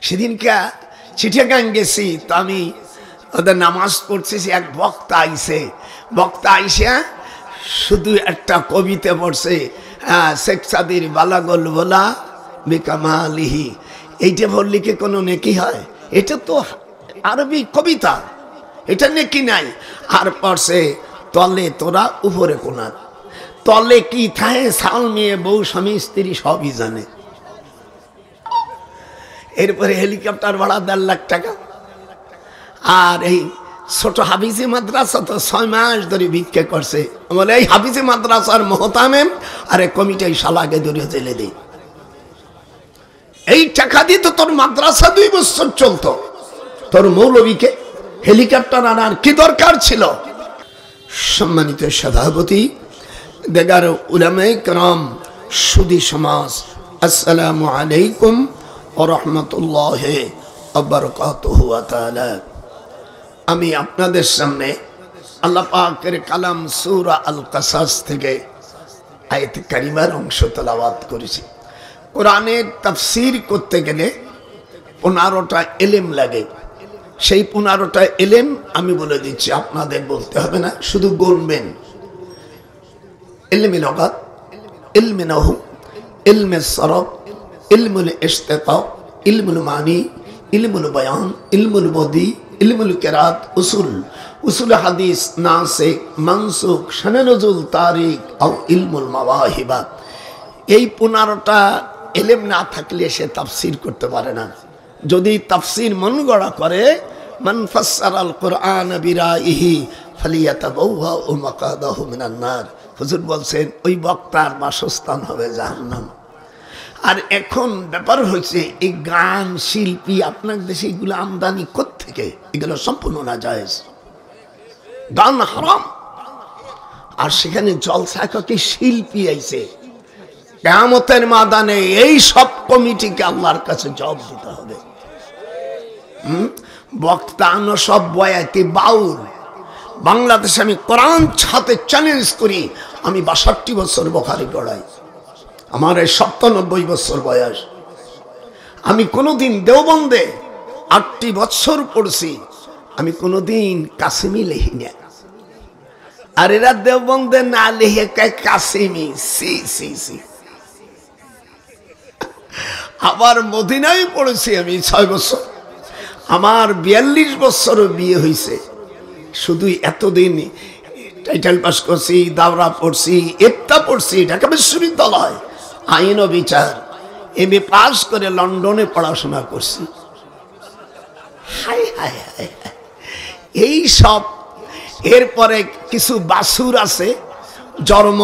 সেদিনকে চিঠিয়াগাং গেছি, তো আমি ওদের নামাজ পড়তেছি, এক বক্তা আইসে শুধু একটা কবিতা পড়ছে, শেখ সাদির বালাগল বলা বিকামালিহি। এইটা বললি কি কোনো নেকি হয়? এটা তো আরবি কবিতা, এটা নেকি নাই। আর পড়ছে তলে তোরা উপরে কোনার, তলে কি থাকে সাল মেয়ে বউ স্বামী স্ত্রী সবই জানে। এরপরে হেলিকপ্টার ভাড়া 1.5 লাখ টাকা। আর এই ছোট হাফিজি মাদ্রাসা তো 6 মাস ধরে ভিক্ষা করছে। বলে এই হাফিজি মাদ্রাসার মহতামেম আর কমিটি শালাকে ধরে জেলে দেই। এই টাকা দিয়ে তো তোর মাদ্রাসা 2 বছর চলতো, তোর মৌলবীকে হেলিকপ্টার আনার কি দরকার ছিল? সম্মানিত সভাপতি, দেগার উলামায়ে কেরাম, সুধী সমাজ, আসসালামু আলাইকুম ওয়া রাহমাতুল্লাহি ওয়া বারাকাতুহু তাআলা। আমি আপনাদের সামনে আল্লাহ পাকের কালাম সূরা আল কাসাস থেকে আয়াত কারিমার অংশ তেলাওয়াত করেছি। কোরআনের তাফসীর করতে গেলে 15টা ইলম লাগে। সেই 15টা ইলম আমি বলে দিচ্ছি, আপনাদের বলতে হবে না, শুধু গুনবেন। ইলমে লগাত, ইলমে নাহু, ইলমে সরফ, ইলমুল ইশতিকাক, ইলমুল মানি, ইলমুল বয়ান, ইলমুল বদি, ইলমুল কিরাত, উসুল হাদিস, নাসিক, মানসুখ, শানে নুজুল, তারিখ আর ইলমুল মাওয়াহিবাত। এই 15টা ইলম না থাকলে সে তাফসীর করতে পারে না। যদি তাফসীর মন গড়া করে, মান ফাসসারাল কুরআন বিরাইহি ফালিয়াতাবাওয়া মাকাদাহু মিনান নার। হুজুর বলছেন ওই বক্তার বাসস্থান হবে জাহান্নাম। আর এখন ব্যাপার হচ্ছে, এই গান শিল্পী আপনার দেশে এগুলো আমদানি কোত্থেকে? এগুলো সম্পূর্ণ নাজায়েজ, গান হারাম। আর সেখানে জলসা কি শিল্পী আইছে, কিয়ামতের ময়দানে এই সব কমিটিকে আল্লাহর কাছে জবাব দিতে হবে। বক্তা সব বয়াতি বাউল। বাংলাদেশে আমি কোরআন ছাতে চ্যালেঞ্জ করি, আমি 62 বছর বুখারী পড়াই, আমার এই 97 বছর বয়স। আমি কোনোদিন দেওবন্দে 8টি বছর পড়ছি, আমি কোনোদিন কাসিমি লিখি না। আর এরা দেওবন্দে না লিখে কাসিমি, সি সি সি। আবার মদিনায় পড়েছি আমি 6 বছর, আমার 42 বছর বিয়ে হয়েছে। শুধু এতদিন টাইটেল পাস করছি, দাওরা পড়ছি, ইফতা পড়ছি, ঢাকা বিশ্ববিদ্যালয় আইন ও বিচার এমএ পাস করে লন্ডনে পড়াশোনা করছি। হাই হাই হাই, এই সব। এরপরে কিছু বাসুর আছে জন্ম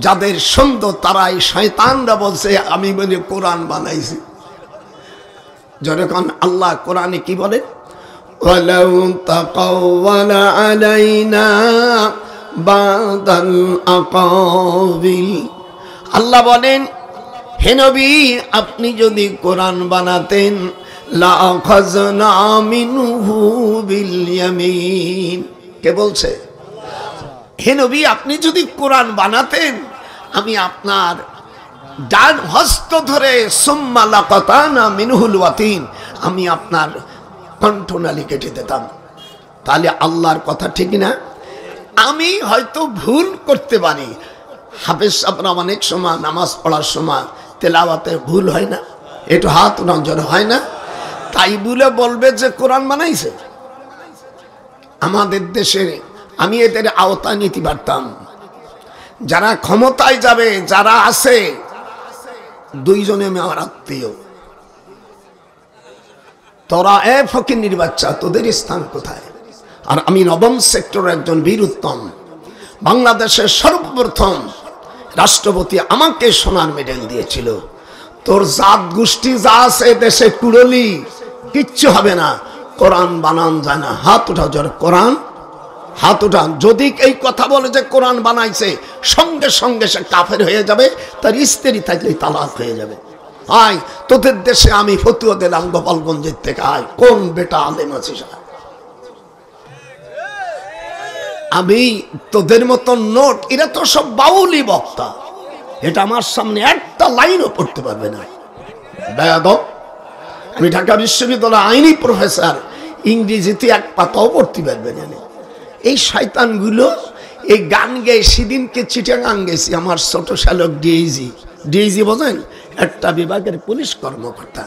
যাদের সুন্দর, তারাই শয়তানরা বলছে আমি বলি কোরআন বানাইছি। যখন আল্লাহ কোরআনে কি বলে, ওয়ালাউ তাকাওয়ালা আলাইনা বাদাল আকাবিল। আল্লাহ বলেন, হে নবী আপনি যদি কোরআন বানাতেন লা আখাযনা মিনহু বিল ইয়ামিন। কে বলছে? হে নবী আপনি যদি কোরআন বানাতেন, আমি আপনার ডান হস্ত ধরে সুম্মা লাকাতানা মিনহুল ওয়াতিন, আমি আপনার কণ্ঠনালী কেটে দিতাম। তাহলে আল্লাহর কথা ঠিক না? আমি হয়তো ভুল করতে পারি। হাফেজ সাহেবরা অনেক সময় নামাজ পড়ার সময় তেলাওয়াতে ভুল হয় না, একটু হাত নজর হয় না, তাই বলে বলবে যে কোরআন বানাইছে। আমাদের দেশে আমি এদের আওতায় নিতে পারতাম। যারা ক্ষমতায় যাবে, যারা আছে, 2 জনে আমি আমার আত্মীয়। তোরা ফকিন্নির বাচ্চা, তোদের স্থান কোথায়? আর আমি 9ম সেক্টরের একজন বীর উত্তম, বাংলাদেশের সর্বপ্রথম রাষ্ট্রপতি আমাকে সোনার মেডেল দিয়েছিল। তোর জাত গোষ্ঠী যা আছে দেশে কুড়লি, কিচ্ছু হবে না। কোরআন বানান যায় না। হাত উঠাও জোরে, কোরআন হাত উঠান। যদি এই কথা বলে যে কোরআন বানাইছে, সঙ্গে সঙ্গে সে কাফের হয়ে যাবে, তার স্ত্রী থাকলে তালাক হয়ে যাবে। আয় তোদের দেশে আমি ফতুয়া দিলাম গোপালগঞ্জের থেকে, আয় কোন বেটা আলেম আছিস? আমি তোদের মতো নোট, এরা তো সব বাউলি বক্তা, এটা আমার সামনে একটা লাইনও পড়তে পারবে না। বেয়াদব, আমি ঢাকা বিশ্ববিদ্যালয় আইনি প্রফেসর, ইংরেজিতে এক পাতাও পড়তে পারবে না। এই শয়তানগুলো এই গান গেয়ে সেদিনকে চিটাগাং গেছি, আমার ছোট শালক ডিআইজি বোঝেন, একটা বিভাগের পুলিশ কর্মকর্তা।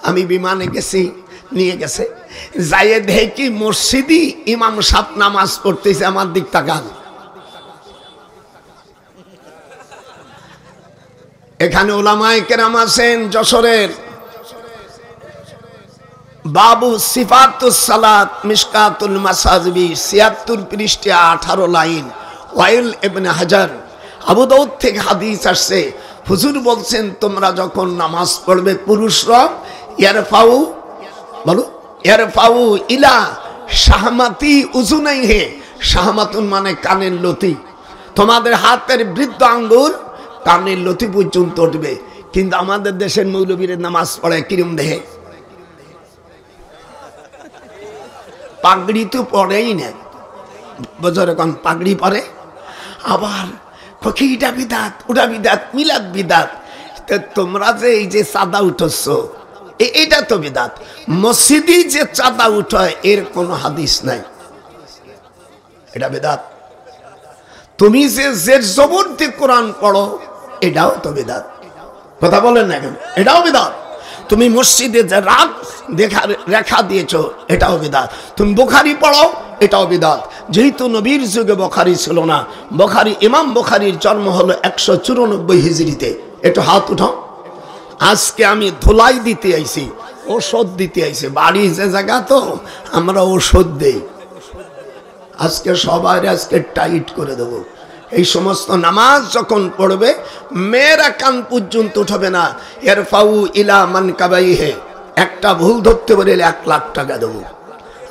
আমি বিমানে গেছি, নিয়ে গেছে, যাইয়ে দেখি মসজিদি ইমাম সাহেব নামাজ পড়তেছে, আমার দিক তাকান। এখানে ওলামায়ে কেরাম আছেন যশোরের, বাবু সিফাতুস সালাত মিশকাতুল মাসাজিবি ৭৬ পৃষ্ঠা ১৮ লাইন, ওয়াইল ইবনে হাজার, আবু দাউদ থেকে হাদিস আসছে। হুজুর বলছেন তোমরা যখন নামাজ পড়বে পুরুষরা ইয়ারফাউ, বলো ইয়ারফাউ ইলা শাহমাতি উজুনাইহে, শাহমাতুন মানে কানের লতি, তোমাদের হাতের বৃদ্ধ আঙ্গুল কানের লতি পর্যন্ত উঠবে। কিন্তু আমাদের দেশের মৌলবীরা নামাজ পড়ে কিরম দেহে, পাগড়ি তো পরেই না, বছর এখন পাগড়ি পরে, আবার এটা বিদাত ওটা বিদাত মিলাদ বিদাত। তোমরা যে এই যে চাঁদা উঠছ এটা তো বিদাত, মসজিদে যে চাঁদা উঠায় এর কোনো হাদিস নাই, এটা বিদাত। তুমি যে জবর দিয়ে কোরআন পড়ো এটাও তো বিদাত, কথা বলেন না কেন, এটাও বিদাত। তুমি মসজিদে যে রাগ রেখা দিয়েছো এটাও বিদাত। তুমি বুখারী পড়ো এটাও বিদাত। যেহেতু নবীর যুগে বুখারী ছিল না, বুখারী ইমাম বুখারীর জন্ম হলো ১৯৪ হিজরিতে। একটু হাত উঠাও। আজকে আমি ধুলাই দিতে আইছি, ঔষধ দিতে আইছি, বাড়ি যে জায়গা তো আমরা ঔষধ দেই। আজকে সবাই আজকে টাইট করে দেবো। এই সমস্ত নামাজ যখন পড়বে মেয়েরা কান পর্যন্ত উঠবে না। ইয়ারফাউ ইলা মানকাবাইহে, একটা ভুল ধরতে পারলে ১ লাখ টাকা দেবো।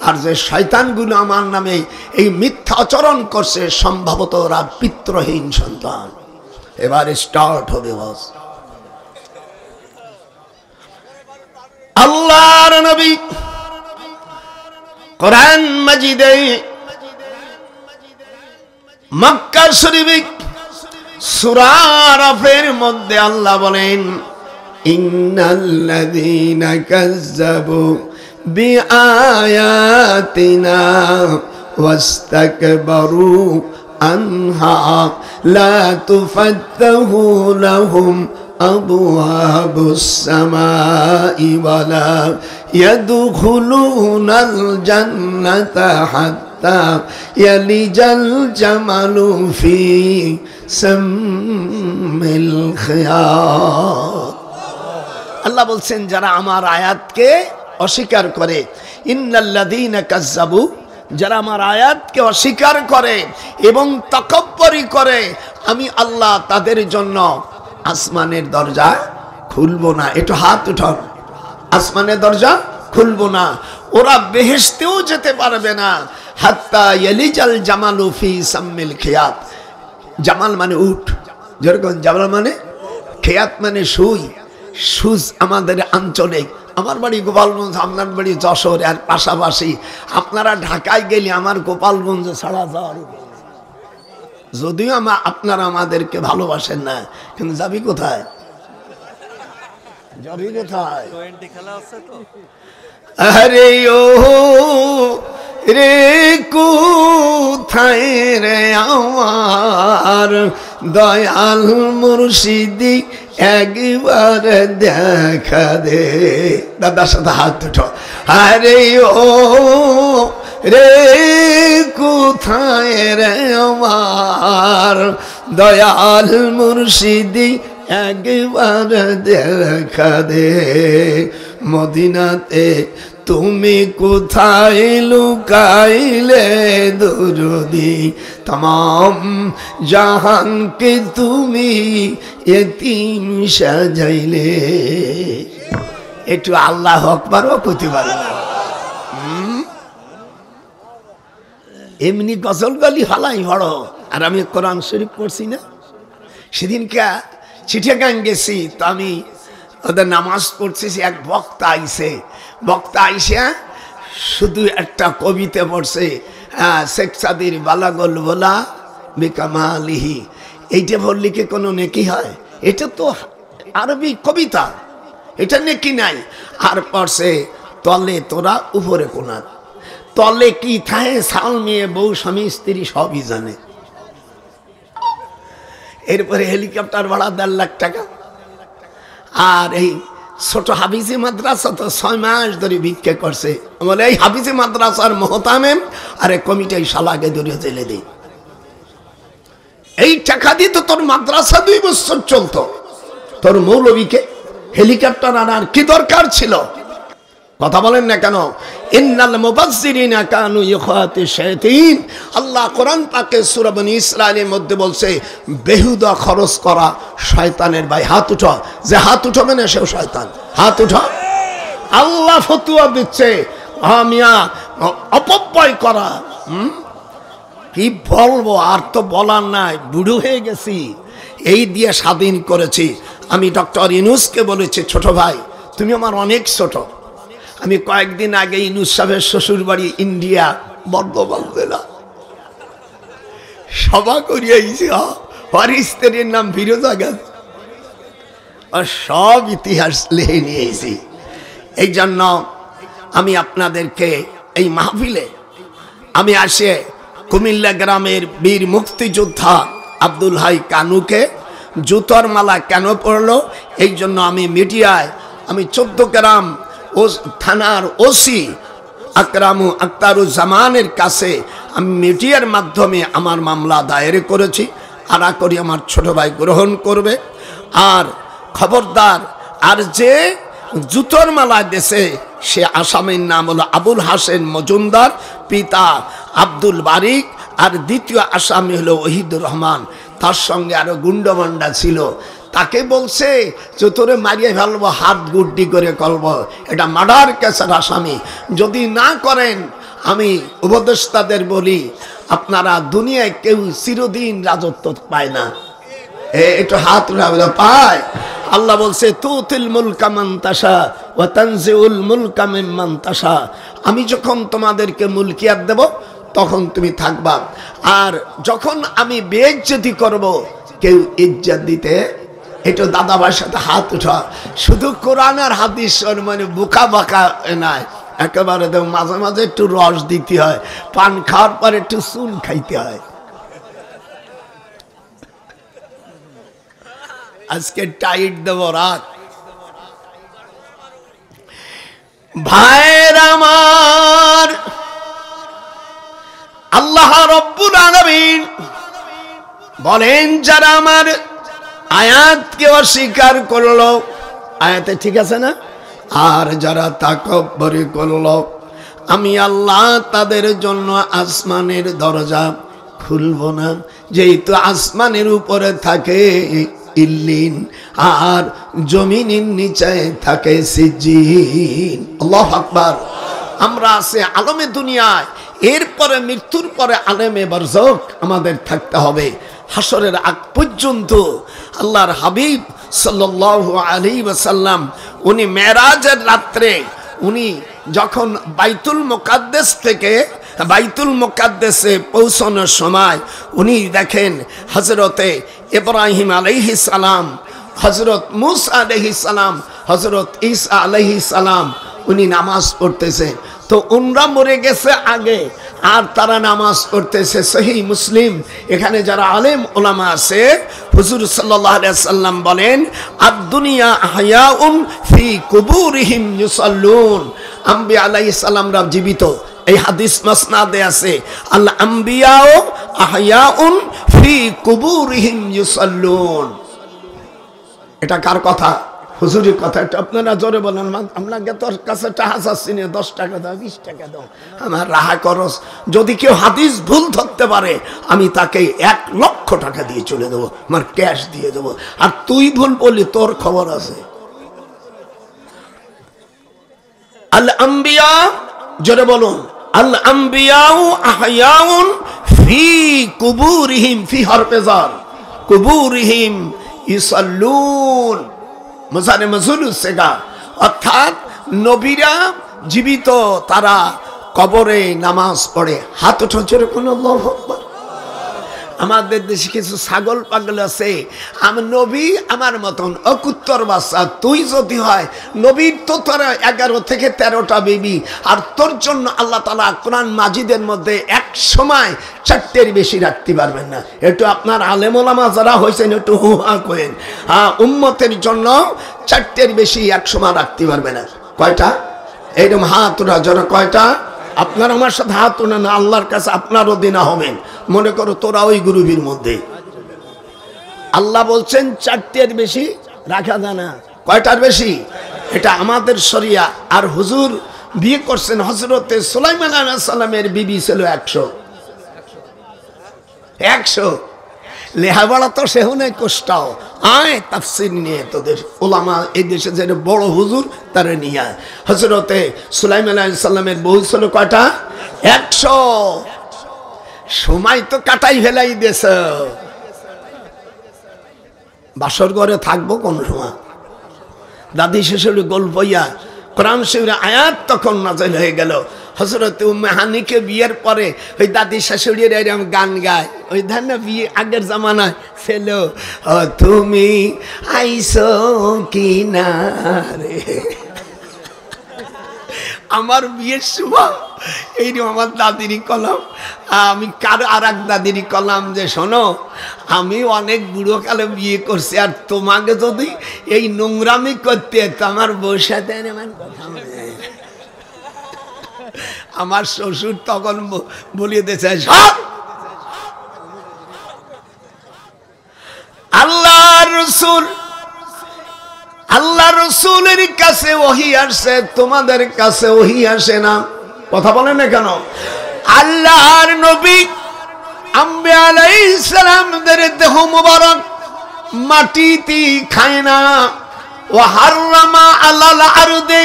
আর যে শয়তানগুলো আমার নামে এই মিথ্যা আচরণ করছে, সম্ভবত ওরা পিতৃহীন সন্তান। এবার স্টার্ট হবে বস। আল্লাহর নবী কোরআন মাজিদে মক্কা শরীফে সূরা আরাফের মধ্যে আল্লাহ বলেন, ইন্নাল্লাযীনা কাযযাবু বিআয়াতিনা ওয়াস্তাকবারু আনহা লা তুফাত্তাহু লাহুম আবওয়াবুস সামাই ওয়ালা ইয়াদখুলুনাল জান্নাতা হাত্তা ইয়ালিজাল জামালু ফি সামিল খিয়াত। আল্লাহ বলছেন যারা আমার আয়াতকে অস্বীকার করে, ইন্নাল্লাযীনা কাযযাবু, যারা আমার আয়াতকে অস্বীকার করে এবং তাকাব্বুরি করে, আমি আল্লাহ তাদের জন্য আসমানের দরজা খুলবো না। একটু হাত উঠান। আসমানের দরজা খুলবো না, ওরা বেহেশতেও যেতে পারবে না। হাত্তা ইয়ালিজাল জামালু ফি সামিল খিয়াত। জামাল মানে উট, যেরকম জামাল মানে খিয়াত মানে সুই। সুজ আমাদের আঞ্চলিক, আমার বাড়ি গোপালগঞ্জ, আপনার বাড়ি যশোর, আর পাশাপাশি আপনারা ঢাকায় গেলে আমার গোপালগঞ্জ ছাড়া যাওয়ার, যদিও আপনারা আমাদেরকে ভালোবাসেন না, কিন্তু যাবি কোথায়, যাবি কোথায়? আরে ও রে কোথায় রে আমার দয়াল মুর্শিদি, একবার দেখা দে। দাদার সাথে হাত দুটো। আরে ও রে কোথায় রে আমার দয়াল মুর্শিদি, একবার দেখা দে। মদিনাতে তুমি কোথায় লুকাইলে দুরুদি, तमाम জাহান কে তুমি এতিম সাজাইলে। একটু আল্লাহু আকবার কইতে পারে না, এমনি গজল গালি হালাই বড়। আর আমি কোরআন শরীফ পড়ছি না, সেদিনকে চিটাগাং গেছি, তো আমি ওদের নামাজ পড়তেছি, এক বক্তা আইসে, বক্তা আইসে শুধু একটা কবিতা পড়ছে, শেখ সাদির বালাগল বলা বেকামালিহি। এইটা বললে কি কোনো নেকি হয়? এটা তো আরবি কবিতা, এটা নেকি নাই। আর পড়ছে তলে তোরা উপরে কোনার, তলে কি থাকে সাল মেয়ে বউ স্বামী স্ত্রী সবই জানে। এরপরে হেলিকপ্টার ভাড়া 1.5 লাখ টাকা। আর এই ছোট হাফিজি মাদ্রাসা তো 6 মাস ধরে ভিক্ষা করছে। বলে এই হাফিজি মাদ্রাসার মহতামেম আরে কমিটি শালাকে ধরে জেলে দেয়। এই টাকা দিয়ে তো তোর মাদ্রাসা 2 বছর চলতো, তোর মৌলবীকে হেলিকপ্টার আনার কি দরকার ছিল? কথা বলেন না কেন? ইন্নাল মুবাজ্জিরিনা কানু ইখওয়াতি শায়াতিন। আল্লাহ কোরআন পাকে সূরা বনী ইসরাঈলের মধ্যে বলছে বেহুদা খরচ করা শয়তানের ভাই। হাত উঠো, যে হাত উঠাবে না সেও শয়তান। হাত উঠো। আল্লাহ ফতোয়া দিচ্ছে মিয়া অপব্যয় করা। কি বলবো, আর তো বলার নাই, বুড়ো হয়ে গেছি। এই দিয়ে স্বাধীন করেছি। আমি ডক্টর ইউনূসকে বলেছি ছোট ভাই তুমি আমার অনেক ছোট। আমি কয়েকদিন আগে ইউনূস সাহেবের শ্বশুর বাড়ি ইন্ডিয়া বর্ধমান জেলা সভা করিয়েছি। আর স্ত্রীর নাম ফিরোজা গাজী। আর সব ইতিহাস লিখে নিয়েছি। এই জন্য আমি আপনাদেরকে এই মাহফিলে আমি আসে কুমিল্লা গ্রামের বীর মুক্তিযোদ্ধা আব্দুল হাই কানুকে জুতোর মালা কেন পড়লো এই জন্য আমি মিডিয়ায় আমি 14 গ্রাম ও থানার ওসি আকরামু আক্তারুজ্জামানের কাছে আমি মিডিয়ার মাধ্যমে আমার মামলা দায়ের করেছি। আশা করি আমার ছোট ভাই গ্রহণ করবে। আর খবরদার, আর যে জুতোর মালা দেশে সে আসামির নাম হলো আবুল হাসেন মজুমদার, পিতা আব্দুল বারিক, আর দ্বিতীয় আসামি হলো ওহিদুর রহমান। তার সঙ্গে আরো গুন্ডমান্ডা ছিল। তাকে বলছে যে তোরে মারিয়ে ফেলবো, হাত গুড্ডি করে করবো, এটা মার্ডার কেসের আসামি। যদি না করেন আমি উপদেষ্টাদের বলি আপনারা দুনিয়ায় কেউ চিরদিন রাজত্ব পায় না। একটু হাত উঠাবে পায়। আল্লাহ বলছে তুতিল মুলকা মান তাশা ওয়া তানজিউল মুলকা মিম্মান তাশা। আমি যখন তোমাদেরকে মুলকিয়াত দেব তখন তুমি থাকবা, আর যখন আমি বেইজ্জতি করব কেউ ইজ্জত দিতে। একটু দাদা ভাইয়ের সাথে হাত উঠা। শুধু কোরআন আর হাদিস মানে বোকা বাঁকা নাই, একেবারে মাঝে মাঝে একটু রস দিতে হয়, পান খাওয়ার পর একটু চুন খাইতে হয়। আজকে টাইট দেব রাত। ভাইয়ের আমার, আল্লাহ রব্বুল আলামিন বলেন যারা আমার আয়াতকে অস্বীকার করলো, আয়াতে ঠিক আছে না, আর যারা তাকব্বুরি করলো আমি আল্লাহ তাদের জন্য আসমানের দরজা খুলব না। যেহেতু আসমানের উপরে থাকে ইল্লিন আর জমিনের নিচে থাকে সিজ্জিন। আল্লাহু আকবার। আমরা আছে আলমে দুনিয়ায়, এরপরে মৃত্যুর পরে আলেমে বারজাখ আমাদের থাকতে হবে। হাসরের আগ পর্যন্ত আল্লাহর হাবিব সাল্লাল্লাহু আলাইহি ওয়াসাল্লাম উনি মেরাজের রাত্রে উনি যখন বাইতুল মুকাদ্দাস থেকে বাইতুল মুকাদ্দাসে পৌঁছানোর সময় উনি দেখেন হযরতে ইব্রাহিম আলাইহিস সালাম, হযরত মুসা আলাইহিস সালাম, হযরত ঈসা আলাইহিস সালাম উনি নামাজ পড়তেছে। তো উনরা মরে গেছে আগে আর তারা নামাজ পড়তেছে। সহিহ মুসলিম, এখানে যারা আলেম ওলামা আছে হুজুর সাল্লাল্লাহু আলাইহি সাল্লাম বলেন আদ-দুনিয়া আহয়াউন ফি কুবুরিহিম ইউসাল্লুন। আম্বিয়া আলাইহিস সালামরা জীবিত, এই হাদিস মাসনাদে আছে। আল আম্বিয়াউ আহয়াউন ফি কুবুরিহিম ইউসাল্লুন। এটা কার কথা? হুজুরের কথা। এটা আপনারা জোরে বলেন। আপনাকে তোর কাছে টাকা চাচ্ছি না, 10 টাকা দাও, 20 টাকা দাও, আমার রাহা করস। যদি কেউ হাদিস ভুল ধরতে পারে আমি তাকে 1 লক্ষ টাকা দিয়ে চলে দেবো, আমার ক্যাশ দিয়ে দেবো। আর তুই ভুল বললি তোর খবর আছে। আল আম্বিয়া, জোরে বলুন, আল আম্বিয়াউ আহয়াউন ফি কুবুরিহিম, ফি হরফে জার, কুবুরিহিম ইসাল্লুন, মজারে মজুলুস সেগা, অর্থাৎ নবীরা জীবিত, তারা কবরে নামাজ পড়ে। হাত উঠো জোরে কোন আল্লাহু আকবার। আমাদের দেশে কিছু ছাগল পাগল আছে, আমি নবী আমার মতন অকুত্তর বাচ্চা, তুই যদি হয় নবীর তো তোর 11 থেকে 13টা বিবি, আর তোর জন্য আল্লাহ তাআলা কোরআন মাজিদের মধ্যে এক সময় 4টের বেশি রাখতে পারবেন না। একটু আপনার আলেম ওলামা যারা হয়েছেন একটু হু হা করেন। উম্মতের জন্য 4টের বেশি এক সময় রাখতে পারবে না। কয়টা? এইরকম হাত ওরা যারা কয়টা? আপনার আমার সাথে হাত উঠান, আল্লাহর কাছে আপনারও দিনা হবেন। মনে করো তোরা ওই গ্রুপের মধ্যে। আল্লাহ বলছেন 4টের বেশি রাখা যায় না। কয়টার বেশি? এটা আমাদের শরিয়া। আর হুজুর বিয়ে করছেন, হযরতে সুলাইমান আলাইহিস সালামের বিবি ছিল 100। লেহাবাড়া তো সেহনে কষ্টাও আয় তাফসীর নিয়ে তোদের ওলামা এই দেশে যে বড় হুজুর তারা নিয়ে আয়। হযরতে সুলাইমান আলাইহিস সালামের বউ ছিল কয়টা? 100। সময় তো কাটাই ফেলাই দিয়েছ। বাসর ঘরে থাকবো কোন সময়? দাদি শেষের গল্প ইয়া কোরআন শরীফের আয়াত তখন নাযিল হয়ে গেল। হযরত উম্মে হানিকে বিয়ের পরে ওই দাদি শাশুড়ির এরকম গান গায়, ওই ধান না বিয়ে আগের জামানায় ছিল, তুমি আইসো কিনা রে। আমার বিয়ের সময় এইরকম আমার দাদিরই কলাম। আমি কারো আর এক দাদিরই কলাম যে শোনো, আমি অনেক বুড়ো কালে বিয়ে করছি, আর তোমাকে যদি এই নোংরামি করতে তো আমার বউর সাথে আমার শ্বশুর তখন বলিয়ে দিয়েছে সব আল্লাহ রসুলের কাছে ওহী আসে, তোমাদের কাছে ওহী আসে না। কথা বলেন না কেন? আল্লাহর নবী আম্বিয়া আলাইহিস সালামদের দেহ মোবারক মাটিতে খায় না। ওয়া হাররামা আলাল আরদি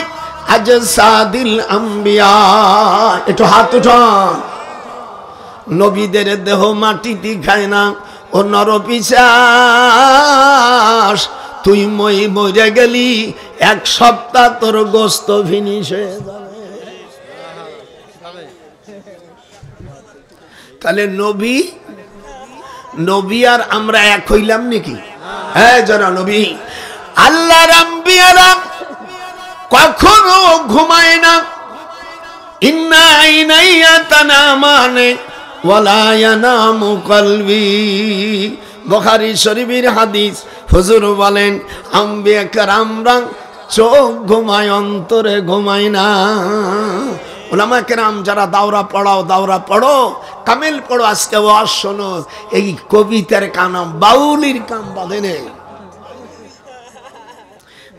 আজসাদিল আম্বিয়া। একটু হাত উঠান। নবীদের দেহ মাটিতে খায় না। ও নরপিশাচ, তুই মরে গেলি 1 সপ্তাহ তোর গোস্ত ফিনিশ হয়ে যাবে। তাহলে নবী আর আমরা এক হইলাম নাকি? হ্যাঁ যারা নবী আল্লাহর আম্বিয়ারা কখনো ঘুমায় না। ইন্না আইনাইয়া তানামানে ওয়ালা ইয়ানামু কলবি। বুখারী শরীফের হাদিস। হুজুর বলেন আম্বিয়া কেরামরা চোখ ঘুমায়, অন্তরে ঘুমায় না। উলামা কেরাম যারা দাওরা পড়ো, কামেল পড়ো, আজকে ওয়াজ শোনো, এই কবিতার কাম বাউলির কাম বাঁধে নেই।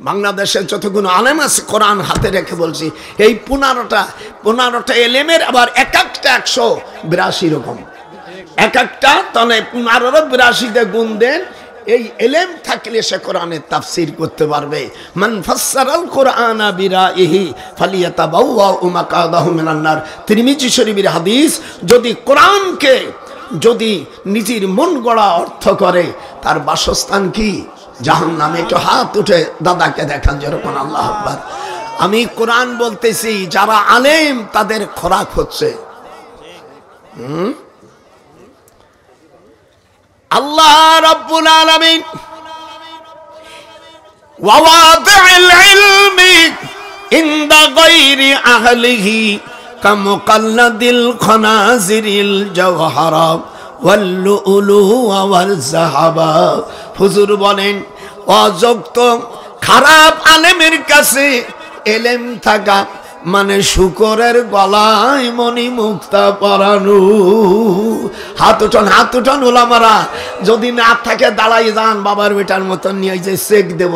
বাংলাদেশের যতগুলো আলেম আছে কোরআন হাতে রেখে বলছি, এই 15টা এলেমের আবার এক একটা 182 রকম, এক একটা তাহলে 1582 গুণ দেন। এই এলেম থাকলে সে কোরআনের তাফসীর করতে পারবে। মান ফাসসারাল কোরআনা বিরাইহি ফালিয়াতাবাওয়া মাকাদাহু মিনান নার। তিরমিজি শরীফের হাদিস, যদি কোরআনকে যদি নিজের মন গড়া অর্থ করে, তার বাসস্থান কি? জাহান্নামে। একটু হাত উঠে দাদাকে দেখান যেরকম আল্লাহ আকবার। আমি কোরআন বলতেছি, যারা আলেম তাদের খোরাক হচ্ছে আল্লাহ রাব্বুল আলামিন। ওয়াওয়াদি'ল ইলমি ইনদা গায়রি আহলিহি কামুকাল্লাদিল খানাজিরিল জাওহারা ওয়াল লুলু ওয়াল যাহাবা। হুজুর বলেন অযোগ্য খারাপ আলেমের কাছে এলেম থাকা মানে শুকরের গলায় মণি মুক্তা পরানো। হাত উঠান ওলামারা। যদি না থাকে দাঁড়াই যান, বাবার বেটার মতন নিয়ে যে চেক দেব।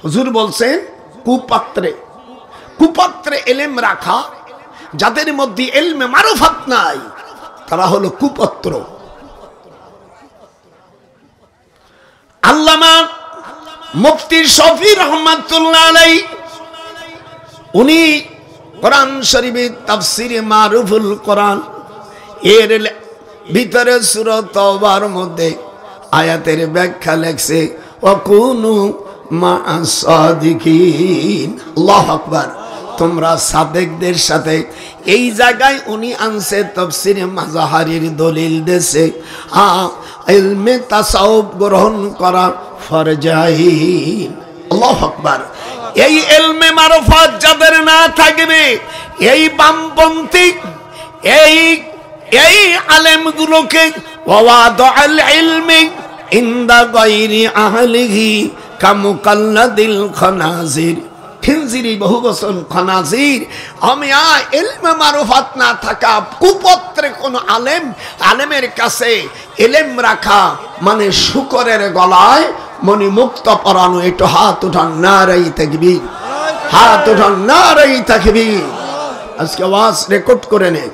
হুজুর বলছেন কুপাত্রে এলেম রাখা, যাদের মধ্যে এলমে মারফত নাই, তারা হলো কুপত্র। আল্লামা মুফতি শফি রহমাতুল্লাহ আলাইহি, উনি কোরআন শরীফের তাফসীরে মারুফুল কোরআন এর ভিতরে সূরা তাওবার মধ্যে আয়াতের ব্যাখ্যা লেখছে ওয়াকুনু মা'আস সাদিকিন। আল্লাহু আকবার। তোমরা সাদেকদের সাথে। এই জায়গায় উনি আনছে তাফসীরে মাজাহারির দলিল দেশে ইলমে তাসাউফ গ্রহণ করা ফরজ আইন। আল্লাহু আকবার। এই ইলমে মারফত যাদের না থাকবে, এই বামপন্থী এই আলেমগুলোকে ওয়াদাল ইলমি ইনদা গায়রি আহলিহি কামুকাল্লাদিল খানাজির, খিনজিরি বহুবচন খানাজির। আমিয়া ইলমে মারফত না থাকা কুপত্রে কোন আলেমের কাছে ইলম রাখা মানে শুকরের গলায় মনি মুক্ত পরানো। একটু হাত উঠান, নারাই তাকবীর, হাত উঠান, নারাই তাকবীর। আজকে আওয়াজ রেকর্ড করে নে।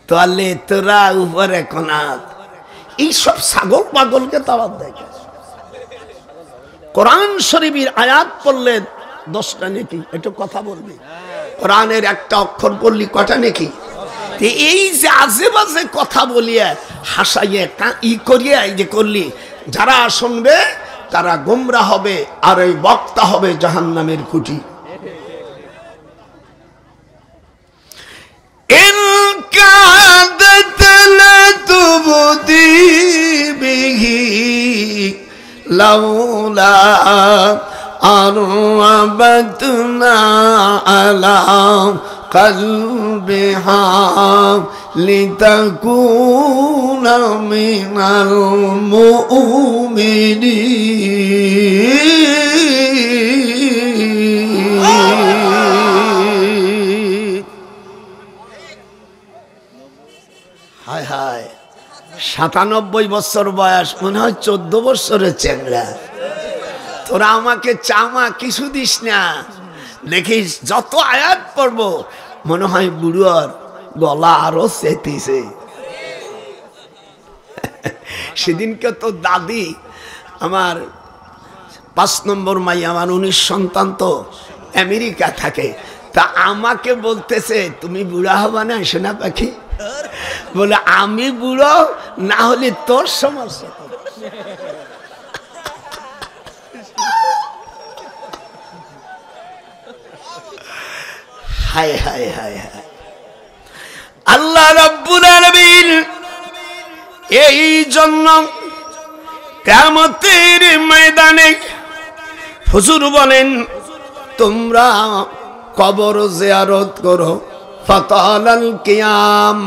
তাহলে তোরা উপরে কোনাত এইসব ছাগল পাগলকে তাওয়াত দেখে। কোরআন শরীফের আয়াত পড়লে 10টা নেকি। একটু কথা বলবি, কোরআনের একটা অক্ষর পড়লি কটা নেকি? এই যে আজে বাজে কথা বলিয়ে হাসাইয়ে ই করিয়ে এই যে করলি, যারা শুনবে তারা গোমরা হবে, আর ওই বক্তা হবে জাহান্নামের খুঁটি। লাউলা আরবাতনা আলা কলবিহা লিতাকুনা মিনাল মুমিনিন। হায় হায়, 97 বছর বয়স, মনে হয় 14 বছরের চেংড়া। তোরা আমাকে চামা কিছু দিস না, দেখিস যত আয়াত পড়ব মনে হয় বুড়োর গলা আরো চেতিছে। সেদিনকে তো দাদি আমার 5 নম্বর মাই, আমার 19 সন্তান তো আমেরিকা থাকে, তা আমাকে বলতেছে তুমি বুড়া হবা না সোনা পাখি? বলে আমি বুড়ো না হলে তোর সমস্যা। হায় হায় হায় হায়। আল্লাহ রাব্বুল আলামিন এই জন্য কিয়ামতের ময়দানে হুজুর বলেন তোমরা কবর জিয়ারত করো। ফাতালাল কিয়াম,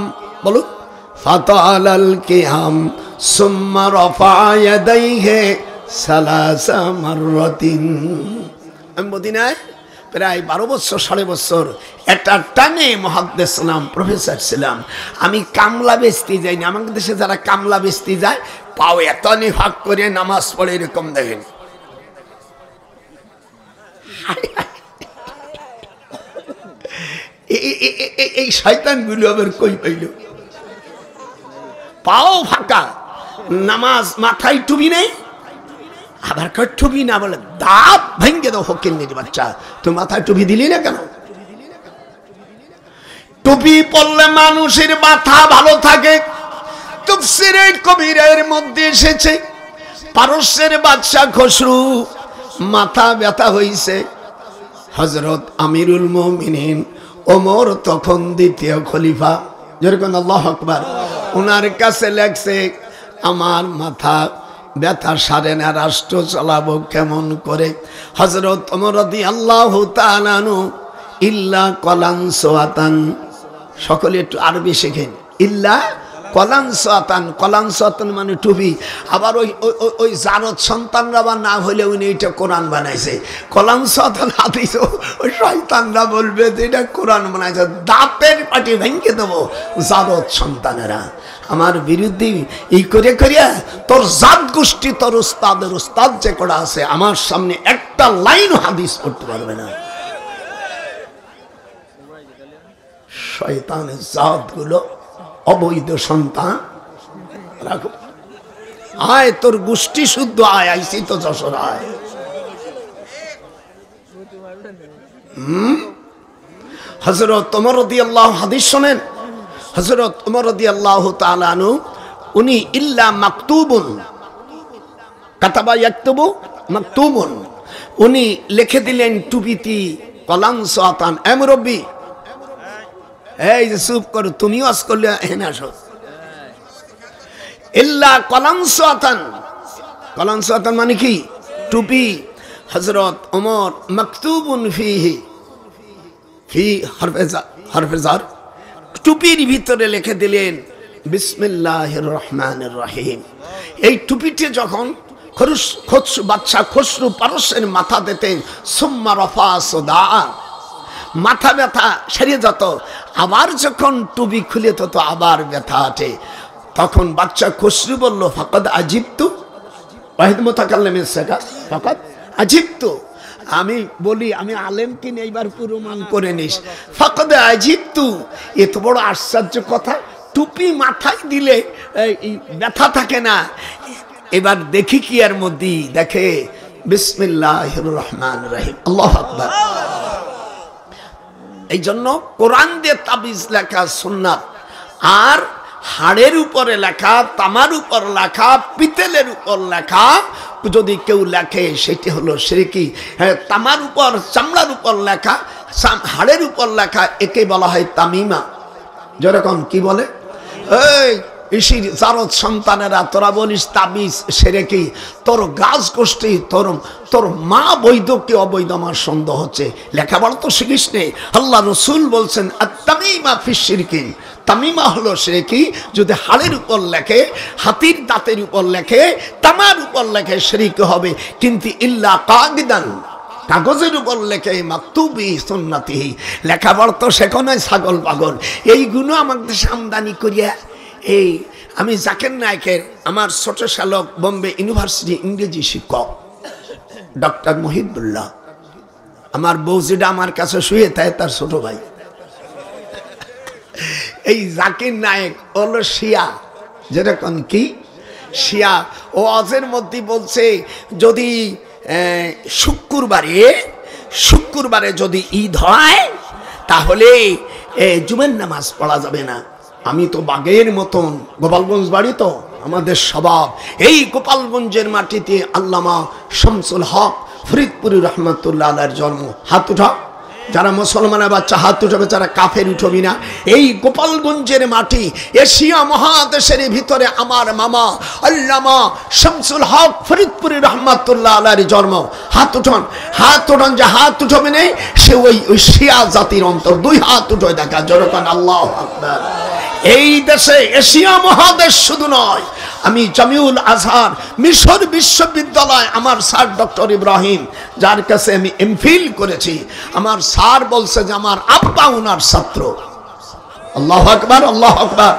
বলো ফাতালাল কিয়াম সুম্মা রাফা ইয়াদাইহি সালাসা মাররাতিন। আমি মদিনায় প্রায় 12 বছর 12.5 বছর একটা টানে মুহাদ্দিস ছিলাম, প্রফেসর ছিলাম। আমি কামলা বেচতে যাইনি। আমাদের দেশে যারা কামলা বেচতে যায় পাও এত নিভাগ করে নামাজ পড়ে, এরকম দেখেন। এই শয়তানগুলো আবার কই পাইল? পাও ফাঁকা, নামাজ মাথায় টুপি নেই, আবার কই টুপি না, বলে দাঁত ভেঙে দাও ফকিন্নির বাচ্চা, তুই মাথায় টুপি দিলি না কেন? টুপি পরলে মানুষের মাথা ভালো থাকে। তাফসীরে কবিরের মধ্যে এসেছে পারস্যের বাদশা খসরু মাথা ব্যথা হইছে। হযরত আমিরুল মুমিনিন ওমর তখন দ্বিতীয় খলিফা, যেরকম আল্লাহু আকবার, ওনার কাছে লেখছে আমার মাথা ব্যথা সারে না, রাষ্ট্র চালাবো কেমন করে? হযরত ওমর রাদিয়াল্লাহু তাআলা আনহু ইল্লা কলান সোয়াতান, সকলে একটু আরবি শেখেন। ইল্লা কলান সোয়াতান, কলান সোয়াতান মানে টুপি। আবার ওই জারদ সন্তানরা বা না হলে উনি এটা কোরআন বানাইছে। কলান সোয়াতান হাদিস ওই শয়তানরা বলবে যে এটা কোরআন বানাইছে, দাঁতের পাটি ভেঙে দেবো জারদ সন্তানেরা। আমার বিরুদ্ধে এই করে করিয়া তোর জাত গোষ্ঠী, তোর উস্তাদের উস্তাদ যে করা আছে, আমার সামনে একটা লাইন হাদিস পড়তে পারবে না। শয়তানের জাত গুলো, অবৈধ সন্তান রাখো। আয় তোর গোষ্ঠী শুদ্ধ আয়, আইসি তো যশোর আয়। হযরত ওমর রাদিয়াল্লাহু হাদিস শোনেন। হযরত ওমর রাদিয়াল্লাহু তাআলা আনহু উনি ইল্লা মাকতুবুন, কাতাবা ইয়াকতুবু মাকতুবুন, উনি লিখে দিলেন টুপিটি কলাম সাতান। মুরব্বী, এই যে চুপ করো, তুমিও আজ করলে এখানে আসো। ইল্লা কলাম সাতান, কলাম সাতান মানে কি? টুপি। হযরত ওমর মাকতুবুন ফিহি ফি হরফে জার, টুপির ভিতরে লিখে দিলেন বিসমিল্লাহির রহমানির রহিম। এই টুপিটি যখন বাদশা খসরু পারস্যের মাথা দিতেন, সুম্মা রফা সুদা, মাথা ব্যথা সেরে যেত। আবার যখন টুপি খুলে তো আবার ব্যথা আটে। তখন বাদশা খসরু বলল, ফাকাদ আজিবতু, ওয়াহিদ মুতাকাল্লিমের শেখা, ফাকাদ আজিবতু। আমি বলি, আমি আলেম কিনে এইবার প্রমাণ করে নিস। ফাকাদ আজিবতু, এত বড় আশ্চর্য কথা, টুপি মাথায় দিলে ব্যথা থাকে না। এবার দেখি কি এর মধ্যে, দেখে বিসমিল্লাহির রহমানির রহিম, আল্লাহু আকবার। এই জন্য কোরআন দিয়ে তাবিজ লেখা সুন্নাত। আর হাড়ের উপরে লেখা, তামার উপর লেখা, পিতলের উপর লেখা যদি কেউ লেখে সেটি হলো শিরকি। হ্যাঁ, তামার উপর, চামড়ার উপর লেখা, হাড়ের উপর লেখা, একে বলা হয় তামিমা। যেরকম কি বলে, এই ঋষির জারদ সন্তানেরা তোরা বলিস তাবিজ শিরকি, তোর গাছ গোষ্ঠী, তোর মা বৈধ কি অবৈধ আমার সন্দেহ হচ্ছে। লেখাপড়া তো শিখিস নেই। আল্লাহ রসুল বলছেন আত-তামিমা ফিশ শিরকি, তামিমা হলো শিরকি। যদি হাড়ের উপর লেখে, হাতির দাঁতের উপর লেখে, তামার উপর লেখে, শিরকি হবে। কিন্তু ইল্লা কাগিদান, কাগজের উপর লেখে, মাকতুবি সুন্নতিহি, লেখাপড়া তো শেখো নয় ছাগল পাগল। এইগুলো আমাদের আমদানি করিয়া, এই আমি জাকির নায়েকের আমার ছোট শালক, বোম্বে ইউনিভার্সিটি ইংরেজি শিক্ষক ডক্টর মহিবুল্লাহ, আমার বউ যেটা আমার কাছে শুয়ে থাকে তার ছোট ভাই। এই জাকির নায়েক হলো শিয়া। যেরকম কি শিয়া, ও অজের মধ্যে বলছে যদি শুক্রবারে যদি ঈদ হয় তাহলে জুমের নামাজ পড়া যাবে না। আমি তো বাগের মতন, গোপালগঞ্জ বাড়ি তো আমাদের স্বভাব। এই গোপালগঞ্জের মাটিতে আল্লামা শামসুল হক ফরিদপুরি রহমতুল্লাহ আলাইহির জন্ম। হাত উঠা যারা মুসলমানের বাচ্চা, হাত উঠাবে যারা কাফের, উঠবি না। এই গোপালগঞ্জের মাটি, এশিয়া মহাদেশের ভিতরে আমার মামা আল্লামা শামসুল হক ফরিদপুরি রহমতুল্লাহ আলাইহির জন্ম। হাত উঠান, হাত উঠান, যে হাত উঠবে নেই সে ওই শিয়া জাতির অন্তর। দুই হাত উঠে দেখা, জোরকান আল্লাহু আকবার। এই দেশে এশিয়া মহাদেশ শুধু নয়, আমি জামিউল আজহার মিশর বিশ্ববিদ্যালয়, আমার স্যার ডক্টর ইব্রাহিম, যার কাছে আমি এমফিল করেছি, আমার স্যার বলছে যে আমার আব্বা ওনার ছাত্র। আল্লাহু আকবার, আল্লাহু আকবার।